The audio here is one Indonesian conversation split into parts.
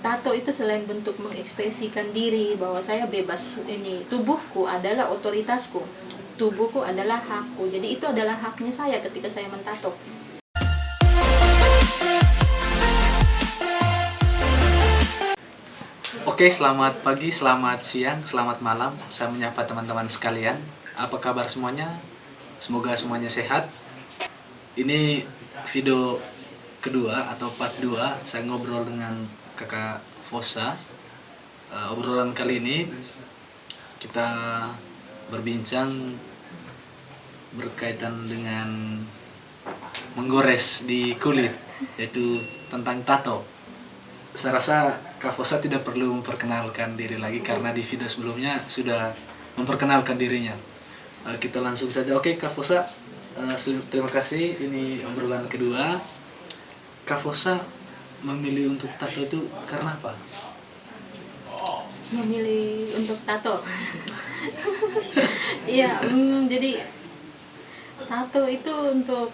tato itu selain bentuk mengekspresikan diri bahwa saya bebas, ini tubuhku adalah otoritasku, tubuhku adalah hakku, jadi itu adalah haknya saya ketika saya mentato. Oke, selamat pagi, selamat siang, selamat malam. Saya menyapa teman-teman sekalian. Apa kabar semuanya? Semoga semuanya sehat. Ini video kedua atau part 2 saya ngobrol dengan Kakak Fosa. Obrolan kali ini kita berbincang berkaitan dengan menggores di kulit, yaitu tentang tato. Saya rasa Kak Fosa tidak perlu memperkenalkan diri lagi karena di video sebelumnya sudah memperkenalkan dirinya. Kita langsung saja. Oke, Kak Fosa, terima kasih. Ini obrolan kedua. Kak Fosa memilih untuk tato itu karena apa? Memilih untuk tato. Iya, jadi tato itu untuk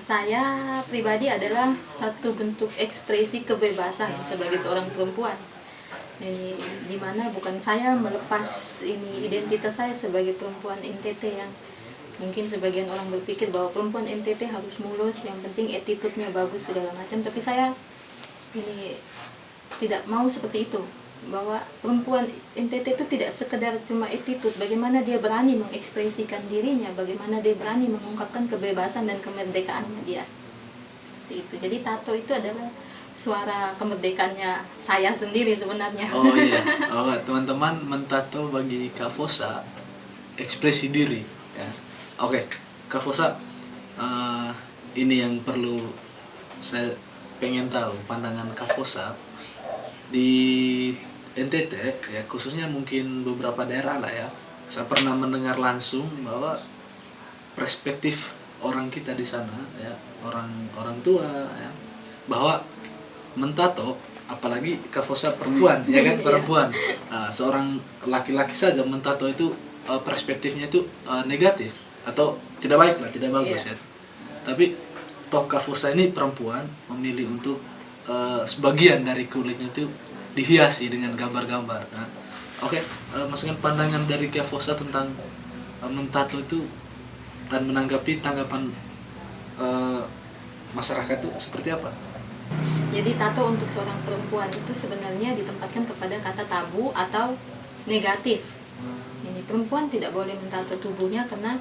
saya pribadi adalah satu bentuk ekspresi kebebasan sebagai seorang perempuan. Ini dimana bukan saya melepas ini identitas saya sebagai perempuan NTT yang mungkin sebagian orang berpikir bahwa perempuan NTT harus mulus, yang penting attitude-nya bagus segala macam, tapi saya ini tidak mau seperti itu. Bahwa perempuan NTT itu tidak sekedar cuma attitude, bagaimana dia berani mengekspresikan dirinya, bagaimana dia berani mengungkapkan kebebasan dan kemerdekaannya dia. Seperti itu. Jadi tato itu adalah suara kemerdekaannya saya sendiri sebenarnya. Oh iya, teman-teman, mentato bagi Kak Fosa ekspresi diri. Ya. Oke, Kak Fosa, ini yang perlu saya pengen tahu pandangan Kak Fosa di NTT, ya khususnya mungkin beberapa daerah lah ya. Saya pernah mendengar langsung bahwa perspektif orang kita di sana, ya orang tua, ya, bahwa mentato, apalagi Kak Fosa perempuan, ya kan, perempuan, seorang laki-laki saja mentato itu perspektifnya itu negatif atau tidak baik lah, tidak bagus ya. Tapi toh Kak Fosa ini perempuan memilih untuk sebagian dari kulitnya itu dihiasi dengan gambar-gambar. Nah, oke, maksudnya pandangan dari Kak Fosa tentang mentato itu dan menanggapi tanggapan masyarakat itu seperti apa? Jadi tato untuk seorang perempuan itu sebenarnya ditempatkan kepada kata tabu atau negatif. Ini perempuan tidak boleh mentato tubuhnya karena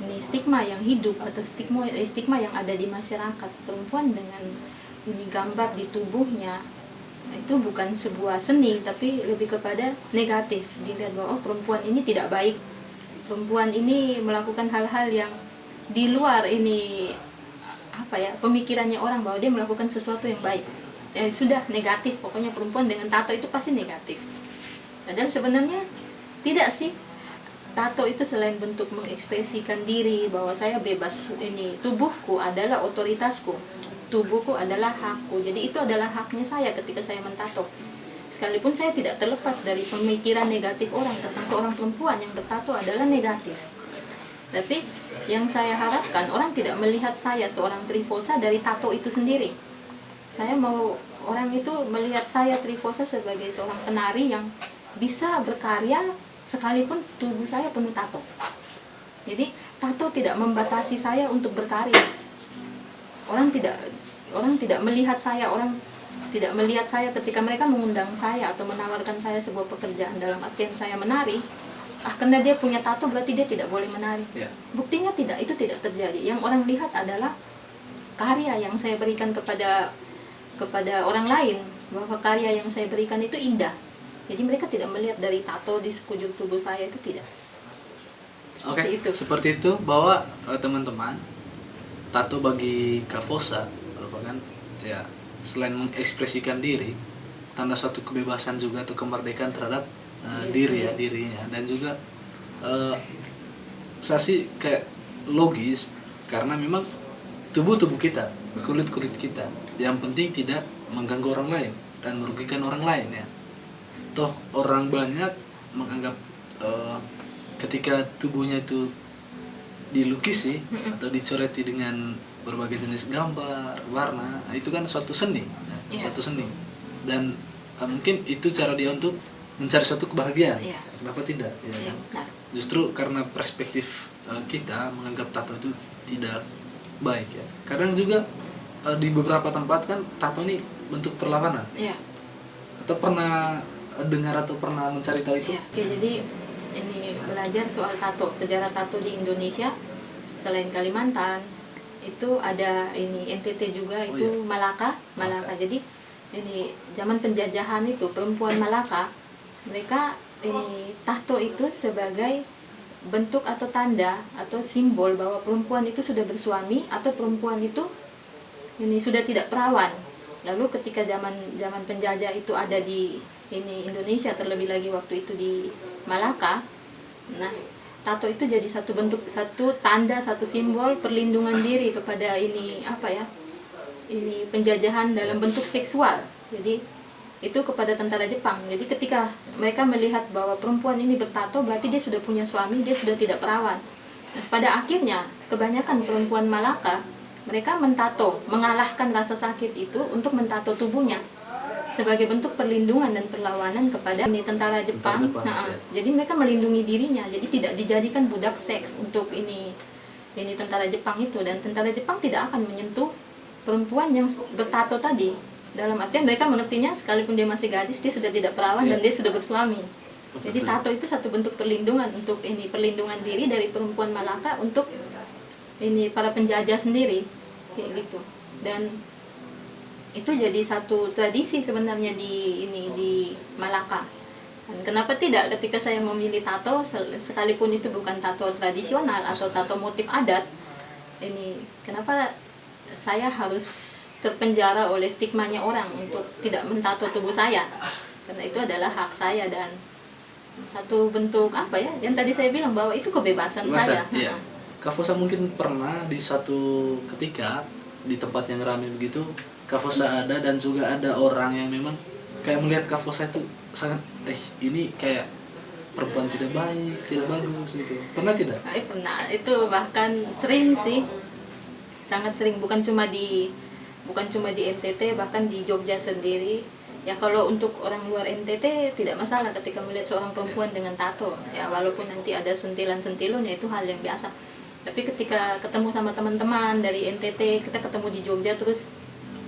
ini stigma yang hidup atau stigma yang ada di masyarakat. Perempuan dengan ini gambar di tubuhnya itu bukan sebuah seni, tapi lebih kepada negatif. Dilihat bahwa perempuan ini tidak baik, perempuan ini melakukan hal-hal yang di luar ini pemikirannya orang, bahwa dia melakukan sesuatu yang baik. Sudah negatif, pokoknya perempuan dengan tato itu pasti negatif. Dan sebenarnya tidak sih. Tato itu selain bentuk mengekspresikan diri bahwa saya bebas, ini tubuhku adalah otoritasku, tubuhku adalah hakku, jadi itu adalah haknya saya ketika saya mentato. Sekalipun saya tidak terlepas dari pemikiran negatif orang tentang seorang perempuan yang bertato adalah negatif, tapi yang saya harapkan orang tidak melihat saya seorang Trifosa dari tato itu sendiri. Saya mau orang itu melihat saya Trifosa sebagai seorang penari yang bisa berkarya sekalipun tubuh saya penuh tato. Jadi tato tidak membatasi saya untuk berkarya. Orang tidak melihat saya, orang tidak melihat saya ketika mereka mengundang saya atau menawarkan saya sebuah pekerjaan dalam artian saya menari. Karena dia punya tato berarti dia tidak boleh menari. Buktinya tidak, itu tidak terjadi. Yang orang lihat adalah karya yang saya berikan kepada orang lain, bahwa karya yang saya berikan itu indah. Jadi mereka tidak melihat dari tato di sekujur tubuh saya, itu tidak. Seperti itu bahwa teman-teman, tato bagi Kak Fosa merupakan ya selain mengekspresikan diri, tanda suatu kebebasan juga atau kemerdekaan terhadap dirinya, dan juga saya sih kayak logis karena memang tubuh kita, kulit kita, yang penting tidak mengganggu orang lain dan merugikan orang lain ya. Toh orang banyak menganggap ketika tubuhnya itu dilukisi atau dicoreti dengan berbagai jenis gambar, warna, itu kan suatu seni, suatu seni. Dan mungkin itu cara dia untuk mencari suatu kebahagiaan. Iya. Kenapa tidak? Ya, Iya, kan? benar. Justru karena perspektif kita menganggap tato itu tidak baik ya. Kadang juga di beberapa tempat kan tato ini bentuk perlawanan. Iya. Atau pernah dengar atau pernah mencari tahu itu? Iya. Oke, jadi ini belajar soal tato, sejarah tato di Indonesia selain Kalimantan itu ada ini NTT juga, itu iya. Malaka. Jadi ini zaman penjajahan itu perempuan Malaka mereka ini tato itu sebagai bentuk atau tanda atau simbol bahwa perempuan itu sudah bersuami atau perempuan itu ini sudah tidak perawan. Lalu ketika zaman penjajah itu ada di ini Indonesia, terlebih lagi waktu itu di Malaka, nah tato itu jadi satu bentuk, satu tanda, satu simbol perlindungan diri kepada ini apa ya, ini penjajahan dalam bentuk seksual. Jadi itu kepada tentara Jepang. Jadi ketika mereka melihat bahwa perempuan ini bertato, berarti dia sudah punya suami, dia sudah tidak perawan. Nah, pada akhirnya kebanyakan perempuan Malaka mereka mentato, mengalahkan rasa sakit itu untuk mentato tubuhnya sebagai bentuk perlindungan dan perlawanan kepada ini tentara Jepang. Ya. Jadi mereka melindungi dirinya, jadi tidak dijadikan budak seks untuk ini tentara Jepang itu. Dan tentara Jepang tidak akan menyentuh perempuan yang bertato tadi. Dalam artian mereka mengertinya sekalipun dia masih gadis, dia sudah tidak perawan dan dia sudah bersuami. Jadi tato itu satu bentuk perlindungan untuk ini, perlindungan diri dari perempuan Malaka untuk ini para penjajah sendiri, kayak gitu. Dan itu jadi satu tradisi sebenarnya di Malaka. Dan kenapa tidak ketika saya memilih tato, sekalipun itu bukan tato tradisional atau tato motif adat, ini kenapa saya harus terpenjara oleh stigmanya orang untuk tidak mentato tubuh saya? Karena itu adalah hak saya dan satu bentuk apa ya, yang tadi saya bilang bahwa itu kebebasan saya. Iya. Kak Fosa mungkin pernah di suatu ketika di tempat yang ramai begitu, Kak Fosa ada dan juga ada orang yang memang kayak melihat Kak Fosa itu sangat ini kayak perempuan tidak baik, tidak bagus gitu. Pernah tidak? Pernah, itu bahkan sering sih, sangat sering, bukan cuma di NTT, bahkan di Jogja sendiri. Ya kalau untuk orang luar NTT tidak masalah ketika melihat seorang perempuan dengan tato, ya walaupun nanti ada sentilan-sentilun, ya itu hal yang biasa. Tapi ketika ketemu sama teman-teman dari NTT, kita ketemu di Jogja, terus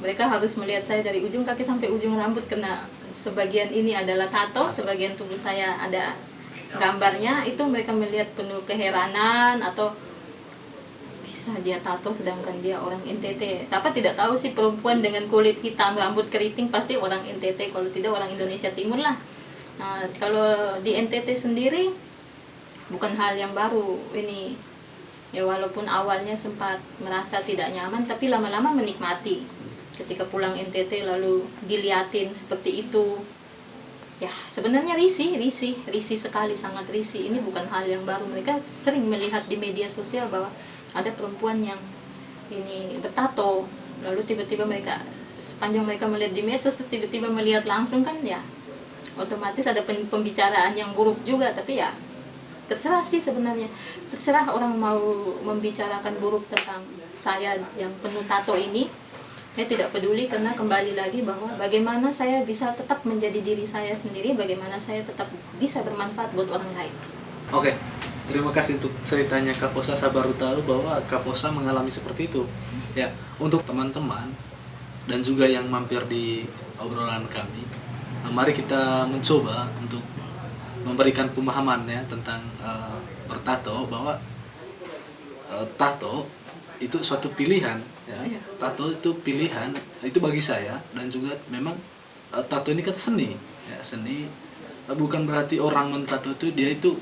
mereka harus melihat saya dari ujung kaki sampai ujung rambut, karena sebagian ini adalah tato, sebagian tubuh saya ada gambarnya. Itu mereka melihat penuh keheranan, atau bisa dia tato sedangkan dia orang NTT. Apa tidak tahu sih, perempuan dengan kulit hitam, rambut keriting pasti orang NTT, kalau tidak orang Indonesia Timur lah. Nah, kalau di NTT sendiri bukan hal yang baru ini. Ya walaupun awalnya sempat merasa tidak nyaman, tapi lama-lama menikmati. Ketika pulang NTT lalu diliatin seperti itu, ya sebenarnya risih sekali, sangat risih. Ini bukan hal yang baru. Mereka sering melihat di media sosial bahwa ada perempuan yang ini bertato, lalu tiba-tiba mereka, sepanjang mereka melihat di medsos, tiba-tiba melihat langsung, kan ya otomatis ada pembicaraan yang buruk juga. Tapi ya terserah sih sebenarnya, terserah orang mau membicarakan buruk tentang saya yang penuh tato ini. Saya tidak peduli, karena kembali lagi bahwa bagaimana saya bisa tetap menjadi diri saya sendiri, bagaimana saya tetap bisa bermanfaat buat orang lain. Oke, terima kasih untuk ceritanya Kak Fosa. Saya baru tahu bahwa Kak Fosa mengalami seperti itu. Ya, untuk teman-teman dan juga yang mampir di obrolan kami, mari kita mencoba untuk memberikan pemahaman ya tentang bertato, bahwa tato itu suatu pilihan ya. Tato itu pilihan, itu bagi saya. Dan juga memang tato ini kan seni ya, seni. Bukan berarti orang mentato itu dia itu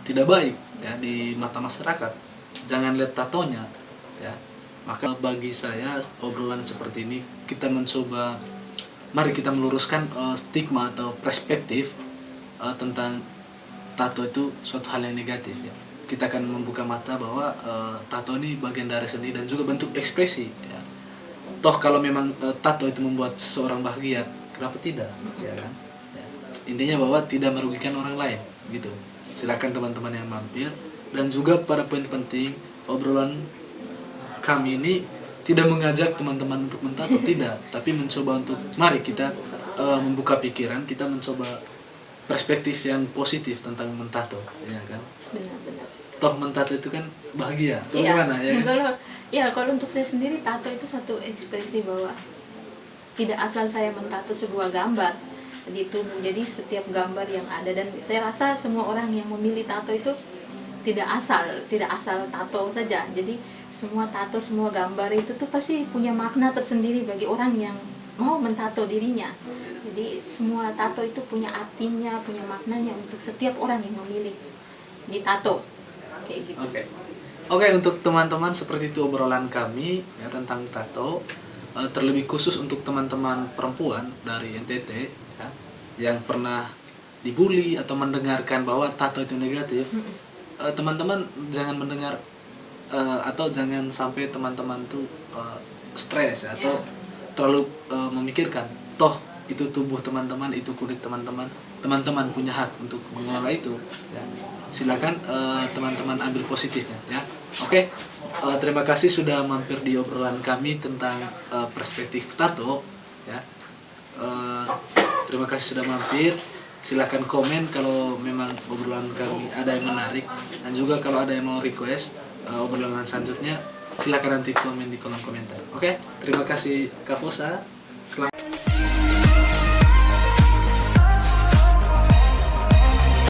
tidak baik ya di mata masyarakat. Jangan lihat tatonya ya. Maka bagi saya obrolan seperti ini, kita mencoba, mari kita meluruskan stigma atau perspektif tentang tato itu suatu hal yang negatif ya. Kita akan membuka mata bahwa tato ini bagian dari seni dan juga bentuk ekspresi ya. Toh kalau memang tato itu membuat seseorang bahagia, kenapa tidak ya kan? Ya. Intinya bahwa tidak merugikan orang lain gitu. Silakan teman-teman yang mampir. Dan juga pada poin penting, obrolan kami ini tidak mengajak teman-teman untuk mentato, tidak, tapi mencoba untuk mari kita membuka pikiran, kita mencoba perspektif yang positif tentang mentato, ya kan? Benar-benar. Toh mentato itu kan bahagia, atau Iya. gimana ya? Kalau untuk saya sendiri, tato itu satu ekspresi bahwa tidak asal saya mentato sebuah gambar di tubuh. Jadi setiap gambar yang ada, dan saya rasa semua orang yang memilih tato itu tidak asal tato saja. Jadi semua tato, semua gambar itu tuh pasti punya makna tersendiri bagi orang yang mau mentato dirinya. Jadi semua tato itu punya artinya, punya maknanya untuk setiap orang yang memilih ditato kayak gitu. Oke, untuk teman-teman, seperti itu obrolan kami ya tentang tato. Terlebih khusus untuk teman-teman perempuan dari NTT ya, yang pernah dibully atau mendengarkan bahwa tato itu negatif. Teman-teman jangan mendengar atau jangan sampai teman-teman tuh stres atau terlalu memikirkan. Toh itu tubuh teman-teman, itu kulit teman-teman, teman-teman punya hak untuk mengelola itu ya. Silakan teman-teman ambil positifnya ya. Oke, terima kasih sudah mampir di obrolan kami tentang perspektif tato ya. Terima kasih sudah mampir. Silahkan komen kalau memang obrolan kami ada yang menarik, dan juga kalau ada yang mau request obrolan selanjutnya, silahkan nanti komen di kolom komentar. Oke, terima kasih Kak Fosa.